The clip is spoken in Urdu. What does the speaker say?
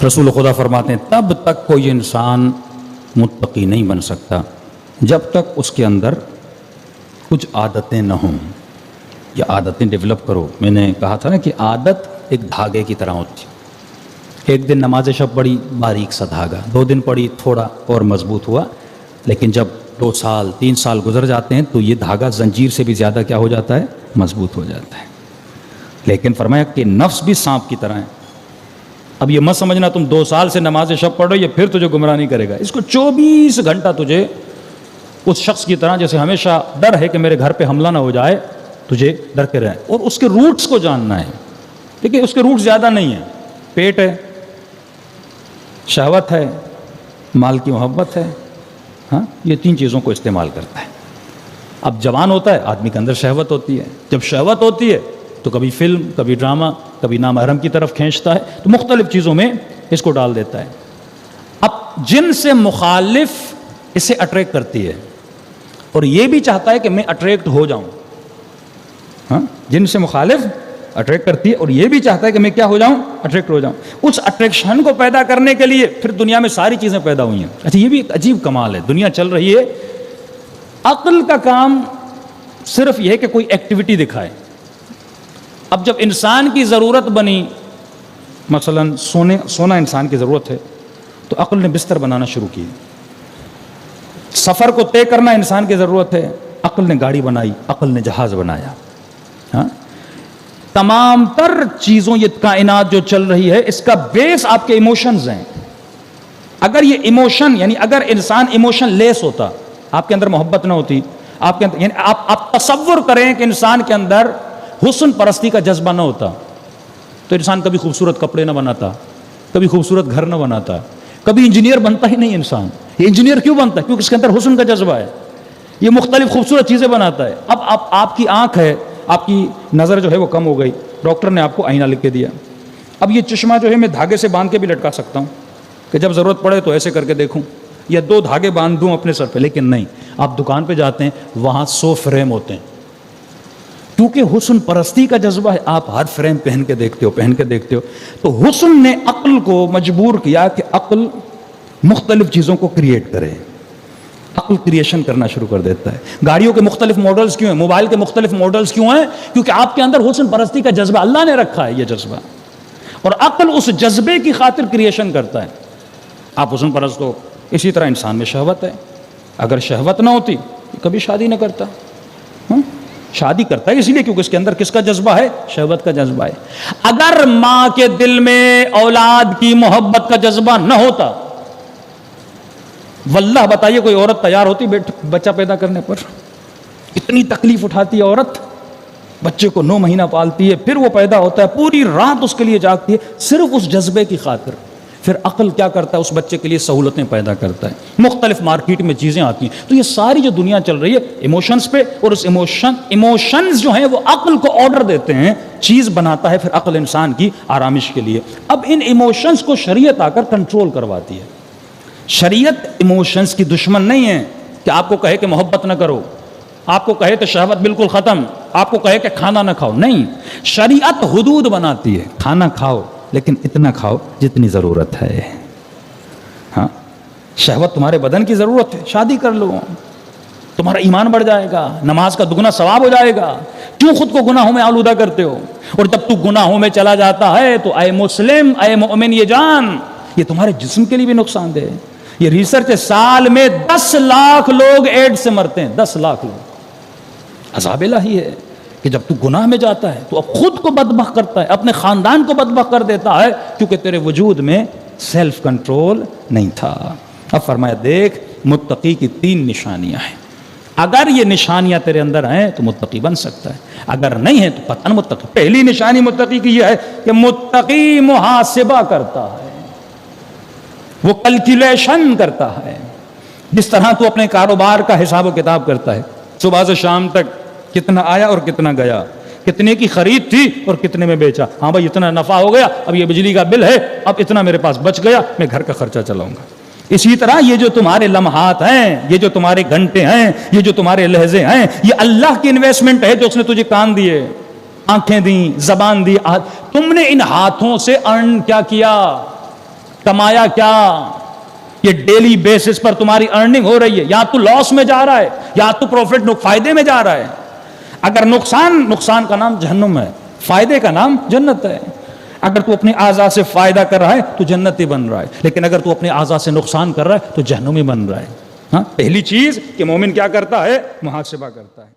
رسول خدا فرماتے ہیں تب تک کوئی انسان متقی نہیں بن سکتا جب تک اس کے اندر کچھ عادتیں نہ ہوں. یا عادتیں ڈیولپ کرو. میں نے کہا تھا نا کہ عادت ایک دھاگے کی طرح ہوتی ہے. ایک دن نماز شب پڑھی، باریک سا دھاگا، 2 دن پڑھی، تھوڑا اور مضبوط ہوا، لیکن جب 2 سال 3 سال گزر جاتے ہیں تو یہ دھاگا زنجیر سے بھی زیادہ کیا ہو جاتا ہے؟ مضبوط ہو جاتا ہے. لیکن فرمایا کہ نفس بھی سانپ کی طرح ہے. اب یہ مت سمجھنا تم 2 سال سے نماز شب پڑھ رہو یہ پھر تجھے گمراہ نہیں کرے گا. اس کو 24 گھنٹہ تجھے اس شخص کی طرح جیسے ہمیشہ ڈر ہے کہ میرے گھر پہ حملہ نہ ہو جائے، تجھے ڈر کے رہے اور اس کے روٹس کو جاننا ہے. دیکھیے اس کے روٹس زیادہ نہیں ہیں. پیٹ ہے، شہوت ہے، مال کی محبت ہے، ہاں یہ 3 چیزوں کو استعمال کرتا ہے. اب جوان ہوتا ہے آدمی کے اندر شہوت ہوتی ہے. جب شہوت ہوتی ہے تو کبھی فلم، کبھی ڈرامہ، کبھی نامحرم کی طرف کھینچتا ہے، تو مختلف چیزوں میں اس کو ڈال دیتا ہے. اب جن سے مخالف اسے اٹریکٹ کرتی ہے اور یہ بھی چاہتا ہے کہ میں اٹریکٹ ہو جاؤں. ہاں جن سے مخالف اٹریکٹ کرتی ہے اور یہ بھی چاہتا ہے کہ میں کیا ہو جاؤں؟ اٹریکٹ ہو جاؤں. اس اٹریکشن کو پیدا کرنے کے لیے پھر دنیا میں ساری چیزیں پیدا ہوئی ہیں. اچھا یہ بھی ایک عجیب کمال ہے. دنیا چل رہی ہے، عقل کا کام صرف یہ ہے کہ کوئی ایکٹیویٹی دکھائے. اب جب انسان کی ضرورت بنی، مثلا سونا انسان کی ضرورت ہے، تو عقل نے بستر بنانا شروع کی. سفر کو طے کرنا انسان کی ضرورت ہے، عقل نے گاڑی بنائی، عقل نے جہاز بنایا. ہاں تمام تر چیزوں، یہ کائنات جو چل رہی ہے اس کا بیس آپ کے ایموشنز ہیں. اگر یہ ایموشن یعنی اگر انسان ایموشن لیس ہوتا، آپ کے اندر محبت نہ ہوتی، آپ کے اندر یعنی آپ تصور کریں کہ انسان کے اندر حسن پرستی کا جذبہ نہ ہوتا تو انسان کبھی خوبصورت کپڑے نہ بناتا، کبھی خوبصورت گھر نہ بناتا، کبھی انجینئر بنتا ہی نہیں. انسان یہ انجینئر کیوں بنتا ہے؟ کیونکہ اس کے اندر حسن کا جذبہ ہے، یہ مختلف خوبصورت چیزیں بناتا ہے. اب آپ کی آنکھ ہے، آپ کی نظر جو ہے وہ کم ہو گئی، ڈاکٹر نے آپ کو آئینہ لکھ کے دیا. اب یہ چشمہ جو ہے میں دھاگے سے باندھ کے بھی لٹکا سکتا ہوں کہ جب ضرورت پڑے تو ایسے کر کے دیکھوں، یا 2 دھاگے باندھ دوں اپنے سر پہ. لیکن نہیں، آپ دکان پہ جاتے ہیں وہاں 100 فریم ہوتے ہیں، کیونکہ حسن پرستی کا جذبہ ہے. آپ ہر فریم پہن کے دیکھتے ہو. تو حسن نے عقل کو مجبور کیا کہ عقل مختلف چیزوں کو کریٹ کرے. عقل کریشن کرنا شروع کر دیتا ہے. گاڑیوں کے مختلف ماڈلز کیوں ہیں؟ موبائل کے مختلف ماڈلز کیوں ہیں؟ کیونکہ آپ کے اندر حسن پرستی کا جذبہ اللہ نے رکھا ہے، یہ جذبہ، اور عقل اس جذبے کی خاطر کریشن کرتا ہے. آپ حسن پرست ہو. اسی طرح انسان میں شہوت ہے. اگر شہوت نہ ہوتی کبھی شادی نہ کرتا. شادی کرتا ہے اسی لیے کیونکہ اس کے اندر کس کا جذبہ ہے؟ شہوت کا جذبہ ہے. اگر ماں کے دل میں اولاد کی محبت کا جذبہ نہ ہوتا، واللہ بتائیے کوئی عورت تیار ہوتی بچہ پیدا کرنے پر؟ اتنی تکلیف اٹھاتی ہے عورت، بچے کو 9 مہینہ پالتی ہے، پھر وہ پیدا ہوتا ہے، پوری رات اس کے لیے جاگتی ہے صرف اس جذبے کی خاطر. پھر عقل کیا کرتا ہے؟ اس بچے کے لیے سہولتیں پیدا کرتا ہے. مختلف مارکیٹ میں چیزیں آتی ہیں. تو یہ ساری جو دنیا چل رہی ہے ایموشنز پہ، اور اس ایموشنز جو ہیں وہ عقل کو آرڈر دیتے ہیں، چیز بناتا ہے پھر عقل انسان کی آرامش کے لیے. اب ان ایموشنز کو شریعت آ کر کنٹرول کرواتی ہے. شریعت ایموشنز کی دشمن نہیں ہے کہ آپ کو کہے کہ محبت نہ کرو، آپ کو کہے کہ شہوت بالکل ختم، آپ کو کہے کہ کھانا نہ کھاؤ. نہیں، شریعت حدود بناتی ہے. کھانا کھاؤ لیکن اتنا کھاؤ جتنی ضرورت ہے. ہاں شہوت تمہارے بدن کی ضرورت ہے، شادی کر لو، تمہارا ایمان بڑھ جائے گا، نماز کا دگنا ثواب ہو جائے گا. کیوں خود کو گناہوں میں آلودہ کرتے ہو؟ اور جب تو گناہوں میں چلا جاتا ہے تو اے مسلم، اے مومن، یہ جان یہ تمہارے جسم کے لیے بھی نقصان دہ ہے. یہ ریسرچ ہے، سال میں 10 لاکھ لوگ ایڈز سے مرتے ہیں. 10 لاکھ لوگ. عذاب الہی ہے کہ جب تو گناہ میں جاتا ہے تو اب خود کو بدبخت کرتا ہے، اپنے خاندان کو بدبخت کر دیتا ہے، کیونکہ تیرے وجود میں سیلف کنٹرول نہیں تھا. اب فرمایا دیکھ متقی کی 3 نشانیاں ہیں. اگر یہ نشانیاں تیرے اندر ہیں تو متقی بن سکتا ہے، اگر نہیں ہے تو قطعاً متقی. پہلی نشانی متقی کی یہ ہے کہ متقی محاسبہ کرتا ہے، وہ کیلکولیشن کرتا ہے. جس طرح تو اپنے کاروبار کا حساب و کتاب کرتا ہے، صبح سے شام تک کتنا آیا اور کتنا گیا، کتنے کی خرید تھی اور کتنے میں بیچا. ہاں بھائی اتنا نفع ہو گیا، اب یہ بجلی کا بل ہے، اب اتنا میرے پاس بچ گیا، میں گھر کا خرچہ چلاؤں گا. اسی طرح یہ جو تمہارے لمحات ہیں، یہ جو تمہارے گھنٹے ہیں، یہ جو تمہارے لہجے ہیں، یہ اللہ کی انویسٹمنٹ ہے جو اس نے تجھے کان دیے، آنکھیں دیں، زبان دی. تم نے ان ہاتھوں سے ارن کیا کیا؟ کمایا کیا؟ یہ ڈیلی بیسس پر تمہاری ارننگ ہو رہی ہے، یا تو لاس میں جا رہا ہے یا تو پروفٹ فائدے میں جا رہا ہے۔ اگر نقصان کا نام جہنم ہے، فائدے کا نام جنت ہے۔ اگر تو اپنے اعضاء سے فائدہ کر رہا ہے تو جنتی بن رہا ہے، لیکن اگر تو اپنے اعضاء سے نقصان کر رہا ہے تو جہنمی بن رہا ہے۔ ہاں، پہلی چیز کہ مومن کیا کرتا ہے؟ محاسبہ کرتا ہے۔